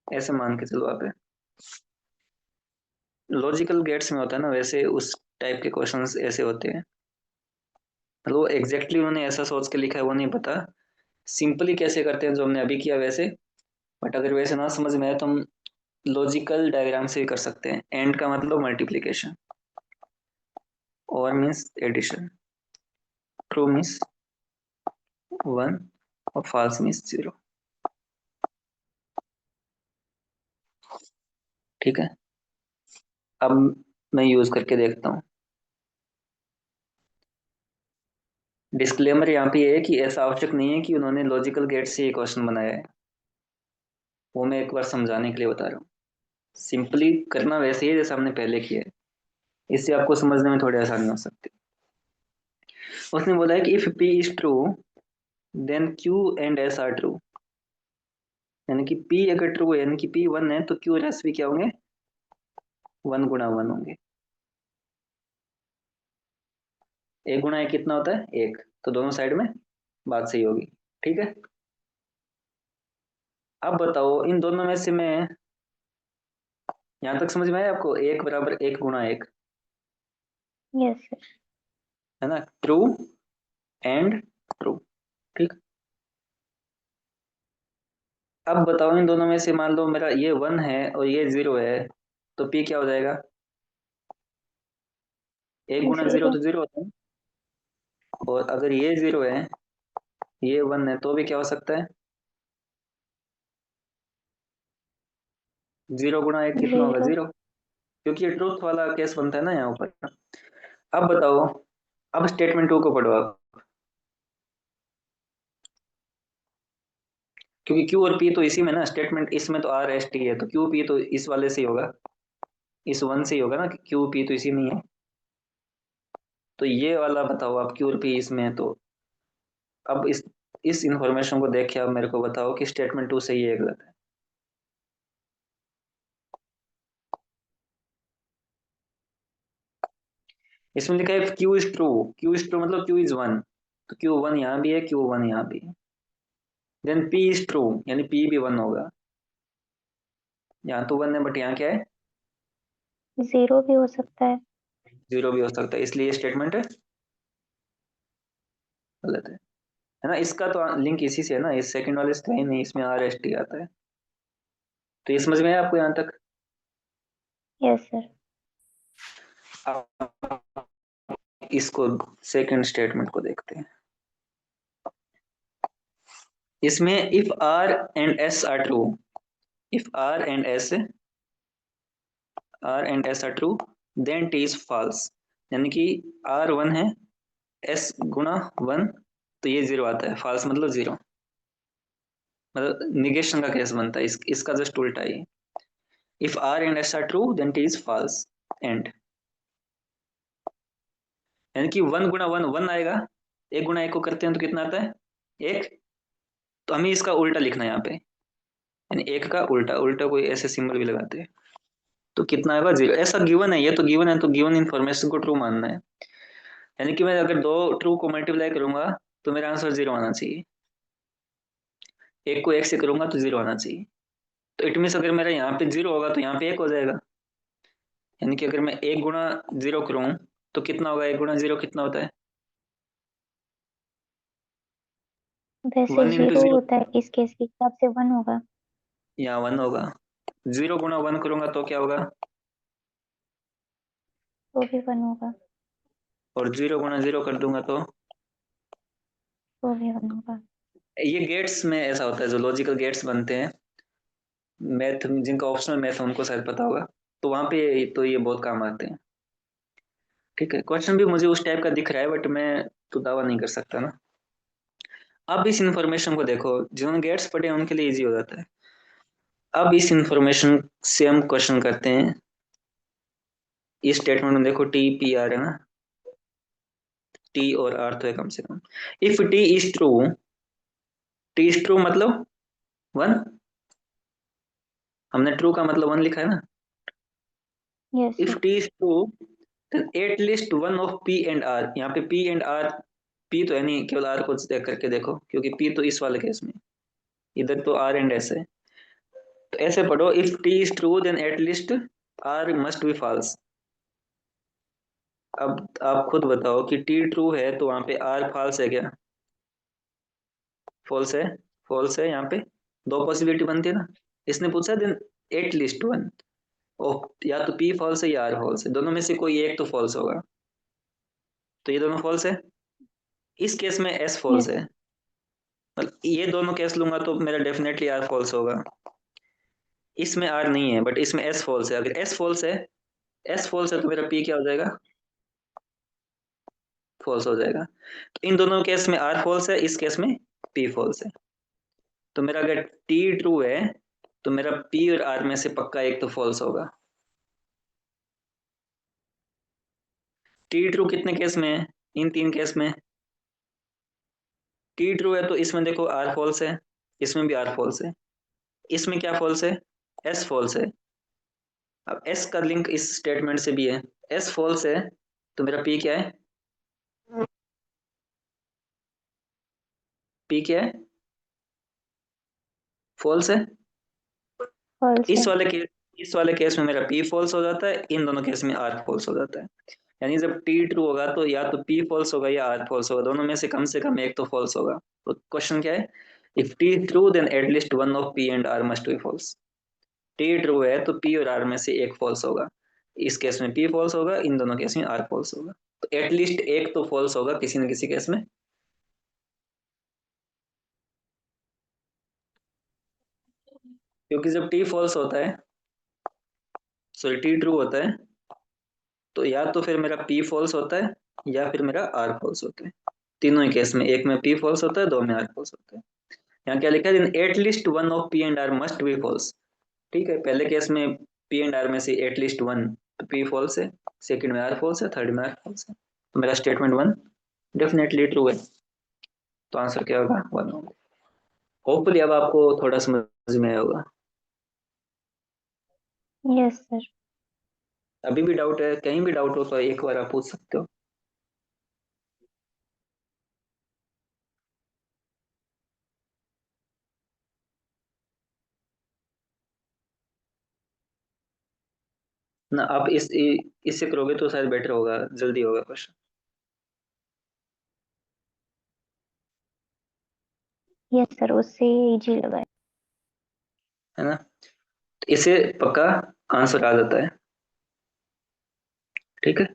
ऐसे मान के चलो आप। लॉजिकल गेट्स में होता है ना, वैसे उस टाइप के क्वेश्चंस ऐसे होते हैं। मतलब एग्जैक्टली उन्होंने ऐसा सोच के लिखा है वो नहीं पता, सिंपली कैसे करते हैं जो हमने अभी किया वैसे। बट अगर वैसे ना समझ में आए तो हम लॉजिकल डायग्राम से भी कर सकते हैं। एंड का मतलब मल्टीप्लिकेशन, और means addition, true means one, और फॉल्स मीन्स जीरो। ठीक है, अब मैं यूज करके देखता हूँ। डिस्क्लेमर यहाँ पे ये है कि ऐसा आवश्यक नहीं है कि उन्होंने लॉजिकल गेट से ये क्वेश्चन बनाया है, वो मैं एक बार समझाने के लिए बता रहा हूँ। सिंपली करना वैसे ही है जैसे हमने पहले किया है, इससे आपको समझने में थोड़ी आसानी हो सकती है। उसने बोला है कि if P is true then Q and S are true. यानी कि पी अगर ट्रू है, यानी कि पी वन है, तो क्यू और एस भी क्या होंगे, वन गुणा वन होंगे। एक गुणा एक कितना होता है, एक। तो दोनों साइड में बात सही होगी। ठीक है, अब बताओ इन दोनों में से मैं, यहाँ तक समझ में आया आपको, एक बराबर एक गुणा एक, यस सर। है ना, ट्रू एंड ट्रू। ठीक, अब बताओ इन दोनों में से मान लो मेरा ये वन है और ये जीरो है, तो पी क्या हो जाएगा, एक गुणा जीरो जीरो। तो जीरो होता है। और अगर ये जीरो है, ये वन है, तो भी क्या हो सकता है, जीरो गुणा एक कितना होगा, जीरो। जीरो। क्योंकि ये ट्रूथ वाला केस बनता है ना यहाँ ऊपर। अब बताओ, अब स्टेटमेंट टू को पढ़ो आप। क्योंकि क्यू और पी तो इसी में ना, स्टेटमेंट इसमें तो आर एस टी है, तो क्यू पी तो इस वाले से ही होगा, इस वन से ही होगा ना, क्यू पी तो इसी में ही है। तो ये वाला बताओ आप, क्यू और पी इसमें है, तो अब इस इंफॉर्मेशन को देख के आप मेरे को बताओ कि स्टेटमेंट टू सही है या गलत है। इसमें लिखा है Q is true, Q is true मतलब क्यू इज वन, तो क्यू वन यहाँ भी है, क्यू वन यहाँ भी है। देन पी इज ट्रू, यानी पी भी वन होगा। यहाँ तो वन है बट यहाँ क्या है, जीरो भी हो सकता है। जीरो भी हो सकता है, इसलिए स्टेटमेंट गलत है ना। इसका तो लिंक इसी से है ना, इस सेकंड वाले से तो है ही नहीं, इसमें आर एस टी आता है। तो ये समझ में आया आपको यहाँ तक। Yes sir. अब इसको सेकंड स्टेटमेंट को देखते हैं। इसमें if R and S are true, if R and S are true then T is false. यानी कि आर वन है, एस गुणा वन, तो ये जीरो आता है, फॉल्स मतलब जीरो, मतलब निगेशन का केस बनता है। इसका जस्ट उल्टा ही। If R and S are true then T is false and, यानी कि वन गुणा वन वन आएगा, एक गुणा एक को करते हैं तो कितना आता है, एक। तो हमें इसका उल्टा लिखना है यहाँ पे, यानी एक का उल्टा, उल्टा कोई ऐसे सिंबल भी लगाते हैं, तो कितना आएगा, जीरो। ऐसा गिवन है, ये तो गिवन है, तो गिवन इन्फॉर्मेशन को ट्रू मानना है। यानी कि मैं अगर दो ट्रू को मल्टीप्लाई करूंगा तो मेरा आंसर जीरो आना चाहिए, एक को एक से करूंगा तो जीरो आना चाहिए। तो इट मीन्स अगर मेरा यहाँ पे जीरो होगा तो यहाँ पे एक हो जाएगा। यानी कि अगर मैं एक गुणा जीरो करूँ तो कितना होगा, एक गुणा जीरो कितना होता है, वैसे वन इंटू जीरो जीरो, होता है, इस केस के हिसाब से वन होगा। यहाँ वन होगा। जीरो गुणा वन करूंगा तो क्या होगा, तो भी वन होगा। और जीरो गुणा जीरो कर दूंगा तो, तो भी वन होगा। ये गेट्स में ऐसा होता है, जो लॉजिकल गेट्स बनते हैं मैथ, जिनका ऑप्शनल मैथ है उनको शायद पता होगा, तो वहां पे तो ये बहुत काम आते हैं। ठीक है, क्वेश्चन भी मुझे उस टाइप का दिख रहा है बट मैं तो दावा नहीं कर सकता ना। अब इस इंफॉर्मेशन को देखो, जिन्होंने गेट्स पढ़े हैं उनके लिए इजी हो जाता है। अब इस इंफॉर्मेशन से हम क्वेश्चन करते हैं। इस स्टेटमेंट में देखो टी पी आर है ना, टी और आर तो है कम से कम। If T is true, T is true मतलब वन, हमने ट्रू का मतलब वन लिखा है ना। Yes if sir. T is true then at least one of P and R. यहाँ पे पी एंड आर, पी तो है नहीं, केवल आर को देख करके देखो, क्योंकि पी तो इस वाले केस में, इधर तो आर एंड एस है। तो ऐसे पढ़ो, if T is true then at least R must be false. अब आप खुद बताओ कि टी ट्रू है तो वहां पे आर फॉल्स है क्या? फॉल्स है। फॉल्स है, यहाँ पे दो पॉसिबिलिटी बनती है ना। इसने पूछा देन एट लीस्ट वन। ओ, या तो पी फॉल्स है या आर फॉल्स है, दोनों में से कोई एक तो फॉल्स होगा। तो ये दोनों फॉल्स है। इस केस में एस फॉल्स यस। है। मतलब ये दोनों केस लूंगा तो मेरा डेफिनेटली आर फॉल्स होगा। इसमें आर नहीं है बट इसमें एस फॉल्स है। अगर एस फॉल्स है, एस फॉल्स है तो मेरा पी क्या हो जाएगा? फॉल्स हो जाएगा। तो इन दोनों केस में आर फॉल्स है, इस केस में पी फॉल्स है। तो मेरा अगर टी ट्रू है तो मेरा पी और आर में से पक्का एक तो फॉल्स होगा। टी ट्रू कितने केस में है? इन तीन केस में। टी ट्रू है तो इसमें देखो आर फॉल्स है, इसमें भी आर फॉल्स है, इसमें क्या फॉल्स है? एस फॉल्स है। अब एस का लिंक इस स्टेटमेंट से भी है। एस फॉल्स है तो मेरा पी क्या है? पी क्या है? फॉल्स है। फॉल्स है। इस वाले केस, इस वाले केस में मेरा पी फॉल्स हो जाता है, इन दोनों केस में आर फॉल्स हो जाता है। यानी जब टी ट्रू होगा तो या तो पी फॉल्स होगा या आर फॉल्स होगा, दोनों में से कम एक तो फॉल्स होगा। तो क्वेश्चन क्या है? If T true then at least one of P and R must be false. T true है तो पी और आर में से एक फॉल्स होगा। इस केस में पी फॉल्स होगा, इन दोनों केस में आर फॉल्स होगा। तो एटलीस्ट एक तो फॉल्स होगा किसी न किसी केस में। क्योंकि जब टी फॉल्स होता है, सॉरी टी ट्रू होता है, तो या तो फिर मेरा पी फॉल्स होता है या फिर मेरा आर फॉल्स होता है। तीनों ही केस में, एक में पी फॉल्स होता है, दो में आर फॉल्स होता है। यहाँ क्या लिखा है? At least one of P and R must be false. ठीक है, पहले केस में पी एंड आर में से एटलीस्ट वन, तो पी फॉल्स है, सेकंड में आर फॉल्स है, थर्ड में आर फॉल्स है। तो मेरा स्टेटमेंट वन डेफिनेटली ट्रू है। तो आंसर क्या होगा? वन होगा। होपफुली अब आपको थोड़ा समझ में आया होगा। Yes sir. अभी भी डाउट है? कहीं भी डाउट हो तो एक बार आप पूछ सकते हो, ना आप इससे करोगे तो शायद बेटर होगा, जल्दी होगा क्वेश्चन। यस सर, उससे इजी लगा है। है ना? तो इससे पक्का आंसर आ जाता है। ठीक है।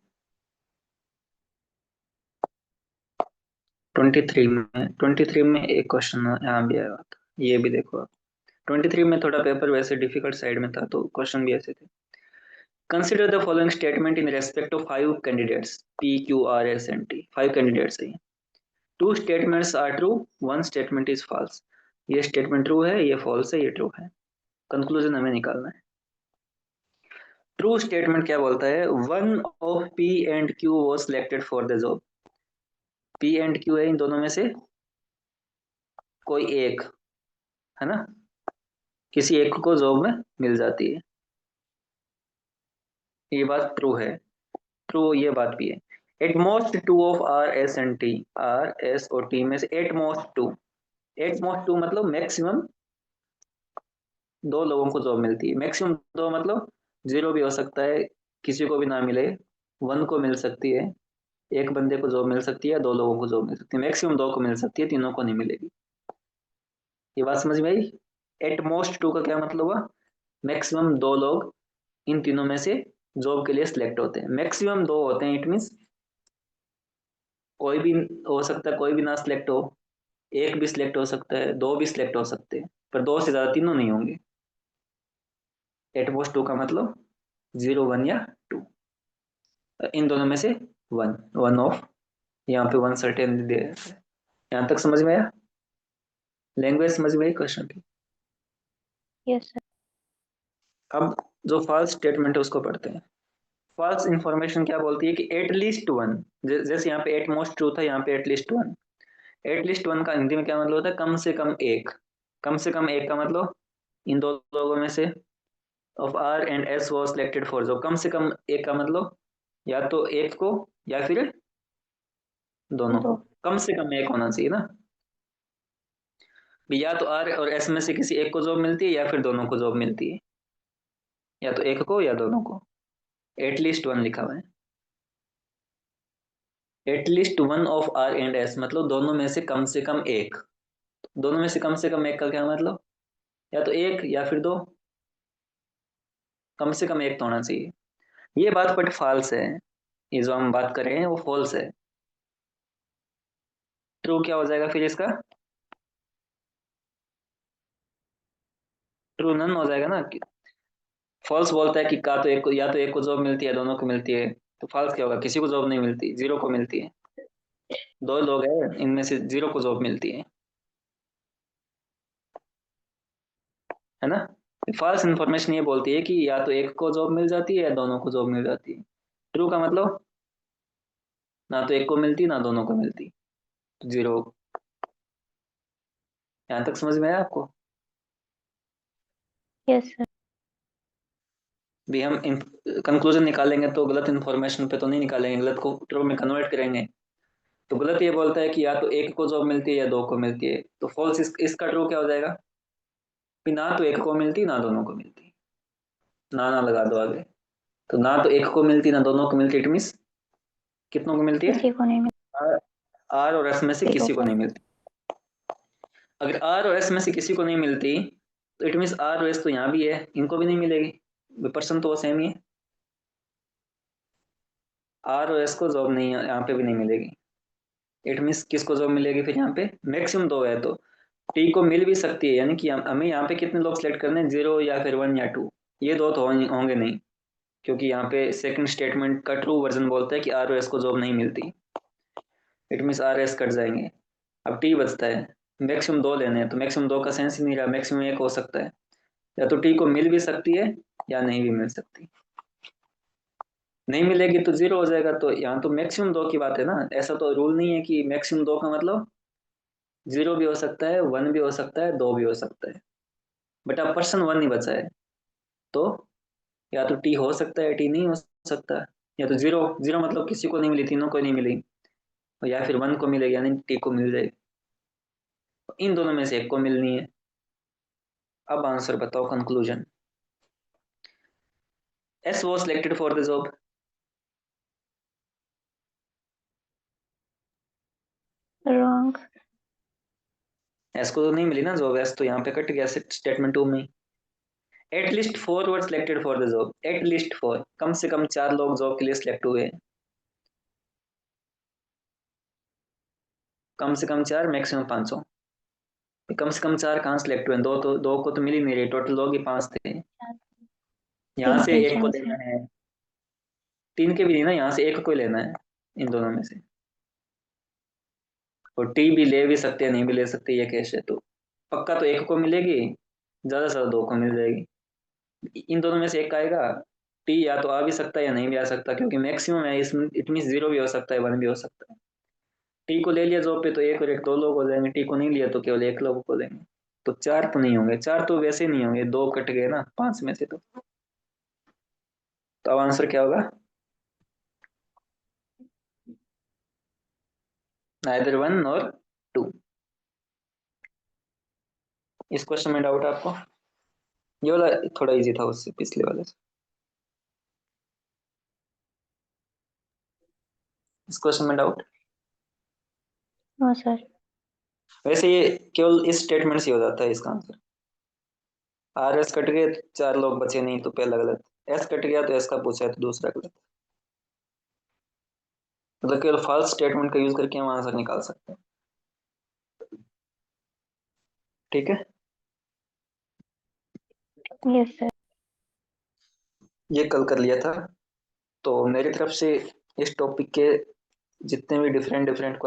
23 में एक क्वेश्चन यहाँ भी आया था, ये भी देखो आप। 23 में थोड़ा पेपर वैसे डिफिकल्ट साइड में था, तो क्वेश्चन भी ऐसे थे। Consider the following statement in respect of five candidates P Q R S N T. Five candidates है। Two statements are true, one statement is false. ये स्टेटमेंट ट्रू है, ये फॉल्स है, ये ट्रू है। कंक्लूजन हमें निकालना है। ट्रू स्टेटमेंट क्या बोलता है? One of P and Q was selected for the job. P and Q है, इन दोनों में से कोई एक, है ना, किसी एक को जॉब में मिल जाती है। ये बात ट्रू है। ट्रू ये बात भी है। At most two of R S and T, R S और टी में से at most two. At most two मतलब मैक्सिमम दो लोगों को जॉब मिलती है। मैक्सिमम दो मतलब जीरो भी हो सकता है, किसी को भी ना मिले, वन को मिल सकती है, एक बंदे को जॉब मिल सकती है, दो लोगों को जॉब मिल सकती है। मैक्सिमम दो को मिल सकती है, तीनों को नहीं मिलेगी। ये बात समझ में आई? एट मोस्ट टू का क्या मतलब हुआ? मैक्सिमम दो लोग इन तीनों में से जॉब के लिए सिलेक्ट होते हैं। मैक्सिमम दो होते हैं, इट मीन्स कोई भी हो सकता है, कोई भी ना सिलेक्ट हो, एक भी सिलेक्ट हो सकता है, दो भी सिलेक्ट हो सकते हैं, पर दो से ज्यादा तीनों नहीं होंगे। एट मोस्ट टू का मतलब जीरो, वन या टू, इन दोनों में से वन, वन ऑफ, यहाँ पे वन सर्टेन दे। यहाँ तक समझ में आया? लैंग्वेज समझ में आई क्वेश्चन की? Yes sir. अब जो फॉल्स स्टेटमेंट है उसको पढ़ते हैं। फॉल्स इंफॉर्मेशन क्या बोलती है कि एटलीस्ट वन, जैसे यहाँ पे एट मोस्ट ट्रू था, यहाँ पे एटलीस्ट वन। एटलीस्ट वन का हिंदी में क्या मतलब होता है? कम से कम एक। कम से कम एक का मतलब इन दो लोगों में से of R and S was selected for job. कम से कम एक का मतलब या तो एक को या फिर दोनों दो। को। कम से कम एक होना चाहिए ना। या तो आर और एस में से किसी एक को जॉब मिलती है या फिर दोनों को जॉब मिलती है, या तो एक को या दोनों को। एटलीस्ट वन लिखा हुआ है। At least one of R and S मतलब दोनों में से कम एक। दोनों में से कम एक का क्या मतलब, या तो एक या फिर दो, कम से कम एक तो होना चाहिए। ये बात बट फॉल्स है, ये जो हम बात कर रहे हैं वो फॉल्स है। ट्रू क्या हो जाएगा फिर इसका, ट्रू नन हो जाएगा ना। फॉल्स बोलता है कि का तो एक को, या तो एक को जॉब मिलती है दोनों को मिलती है, तो फॉल्स क्या होगा, किसी को जॉब नहीं मिलती, जीरो को मिलती है। दो लोग हैं इनमें से जीरो को जॉब मिलती है ना। फॉल्स इन्फॉर्मेशन ये बोलती है कि या तो एक को जॉब मिल जाती है या दोनों को जॉब मिल जाती है। ट्रू का मतलब ना तो एक को मिलती ना दोनों को मिलती, तो जीरो। यहाँ तक समझ में आया आपको। Yes sir. भी हम कंक्लूजन निकालेंगे तो गलत इन्फॉर्मेशन पे तो नहीं निकालेंगे, गलत को ट्रू में कन्वर्ट करेंगे। तो गलत ये बोलता है कि या तो एक को जॉब मिलती है या दो को मिलती है, तो फॉल्स इसका ट्रू क्या हो जाएगा कि ना तो एक को मिलती ना दोनों को मिलती। ना लगा दो आगे। तो ना तो एक को मिलती ना दोनों को मिलती, इट मीन्स कितनों को मिलती है, किसी को नहीं आर, आर और एस में से मिलती किसी को को। नहीं मिलती। अगर आर और एस में से किसी को नहीं मिलती तो इट मीन्स आर और एस तो यहाँ भी है, इनको भी नहीं मिलेगी, पर्सन तो वो सेम ही है। आर और एस को जॉब नहीं यहाँ पे भी नहीं मिलेगी। इट मीन्स किसको जॉब मिलेगी फिर यहाँ पे, मैक्सिमम दो है तो टी को मिल भी सकती है, यानी कि हमें यहाँ पे कितने लोग सिलेक्ट करने हैं, जीरो या फिर वन या टू। ये दो तो होंगे नहीं, क्योंकि यहाँ पे सेकंड स्टेटमेंट का ट्रू वर्जन बोलता है कि आर और एस को जॉब नहीं मिलती। It means R S cut जाएंगे। अब टी बचता है, मैक्सिमम दो लेने हैं, तो मैक्सिमम दो का सेंस ही नहीं रहा, मैक्सिमम एक हो सकता है। या तो टी को मिल भी सकती है या नहीं भी मिल सकती। नहीं मिलेगी तो जीरो हो जाएगा, तो यहाँ तो मैक्सिमम दो की बात है ना, ऐसा तो रूल नहीं है कि मैक्सिमम दो का मतलब जीरो भी हो सकता है, वन भी हो सकता है, दो भी हो सकता है। बट अब पर्सन वन ही बचा है, तो या तो टी हो सकता है टी नहीं हो सकता। या तो जीरो, जीरो मतलब किसी को नहीं मिली, तीनों को नहीं मिली, और या फिर वन को मिलेगी यानी टी को मिल जाएगी। तो इन दोनों में से एक को मिलनी है। अब आंसर बताओ, conclusion. S was selected for the job. Wrong. S को तो नहीं मिली ना जॉब, एस तो यहाँ पे कट गया स्टेटमेंट टू में। At least four were selected for the job, at least four, कम से कम चार लोग जॉब के लिए सिलेक्ट हुए। कम से कम चार, मैक्सिमम 500। कम से कम चार कहाँ सिलेक्ट हुए, दो तो, दो को तो मिल ही नहीं रही, टोटल लोग ही पांच थे। यहाँ तीन से पे एक को चांस है। लेना है, तीन के भी नहीं ना, यहाँ से एक को ही लेना है इन दोनों में से। और टी भी ले भी सकते हैं नहीं भी ले सकते, ये केस है। तो पक्का तो एक को मिलेगी, ज्यादा से ज्यादा दो को मिल जाएगी। इन दोनों में से एक आएगा। टी या तो आ भी सकता है या नहीं भी आ सकता, क्योंकि मैक्सिमम है इसमें, इट मीन जीरो भी हो सकता है वन भी हो सकता है। टी को ले लिया जॉब पे तो एक और एक दो लोग हो जाएंगे, टी को नहीं लिया तो केवल एक लोग को लेंगे। तो चार तो नहीं होंगे, चार तो वैसे नहीं होंगे, दो कट गए ना पांच में से। तो अब आंसर क्या होगा, नाइदर वन और टू। इस क्वेश्चन में डाउट आपको, ये वाला थोड़ा इजी था उससे पिछले वाले से। इस क्वेश्चन में डाउट, नो सर। वैसे ये केवल इस स्टेटमेंट से हो जाता है इसका आंसर। आर एस कट गए, चार लोग बचे नहीं, तो पहला गलत। एस कट गया तो एस का पूछा है तो दूसरा गलत। मतलब केवल फॉल्स स्टेटमेंट का यूज करके हम आंसर निकाल सकते हैं। ठीक है, यस सर। ये कल कर लिया था। तो मेरी तरफ से इस टॉपिक के जितने भी डिफरेंट डिफरेंट